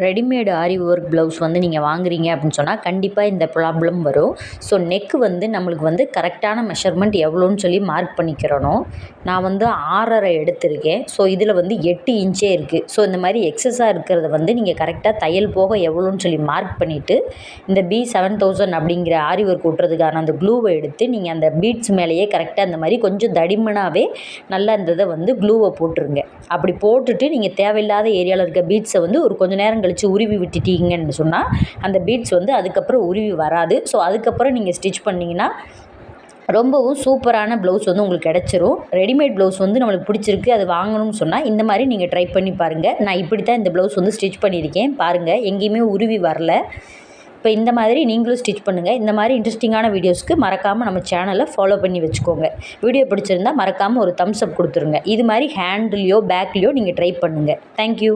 Readymade ஆரி work blouse வந்து நீங்கள் வாங்குறீங்க அப்படின்னு சொன்னால் கண்டிப்பாக இந்த ப்ராப்ளம் வரும். ஸோ நெக்கு வந்து நம்மளுக்கு வந்து கரெக்டான மெஷர்மெண்ட் எவ்வளோன்னு சொல்லி மார்க் பண்ணிக்கிறணும். நான் வந்து 6.5 எடுத்திருக்கேன். ஸோ இதில் வந்து 8 இன்ச்சே இருக்குது. ஸோ இந்த மாதிரி எக்ஸஸாக இருக்கிறத வந்து நீங்கள் கரெக்டாக தையல் போக எவ்வளோன்னு சொல்லி மார்க் பண்ணிவிட்டு இந்த B7000 அப்படிங்கிற ஆரி ஒர்க் ஒட்டுறதுக்கான அந்த க்ளூவை எடுத்து நீங்கள் அந்த பீட்ஸ் மேலேயே கரெக்டாக இந்த மாதிரி கொஞ்சம் தடிமனாகவே நல்லா இந்த இதை வந்து க்ளூவை போட்டுருங்க. அப்படி போட்டுட்டு நீங்கள் தேவையில்லாத ஏரியாவில் இருக்க பீட்ஸை வந்து ஒரு கொஞ்சம் நேரம் கழித்து உருவி விட்டுட்டீங்கன்னு சொன்னால் அந்த பீட்ஸ் வந்து அதுக்கப்புறம் உருவி வராது. ஸோ அதுக்கப்புறம் நீங்கள் ஸ்டிச் பண்ணிங்கன்னா ரொம்பவும் சூப்பரான ப்ளவுஸ் வந்து உங்களுக்கு கிடச்சிரும். ரெடிமேட் ப்ளவுஸ் வந்து நம்மளுக்கு பிடிச்சிருக்கு அது வாங்கணும்னு சொன்னால் இந்த மாதிரி நீங்கள் ட்ரை பண்ணி பாருங்கள். நான் இப்படி தான் இந்த ப்ளவுஸ் வந்து ஸ்டிச் பண்ணியிருக்கேன். பாருங்கள், எங்கேயுமே உருவி வரல. இப்போ இந்த மாதிரி நீங்களும் ஸ்டிச் பண்ணுங்கள். இந்த மாதிரி இன்ட்ரெஸ்டிங்கான வீடியோஸ்க்கு மறக்காமல் நம்ம சேனலை ஃபாலோ பண்ணி வச்சுக்கோங்க. வீடியோ பிடிச்சிருந்தால் மறக்காமல் ஒரு தம்ஸ் அப் கொடுத்துருங்க. இது மாதிரி ஹேண்ட்லேயோ பேக்லேயோ நீங்கள் ட்ரை பண்ணுங்கள். தேங்க்யூ.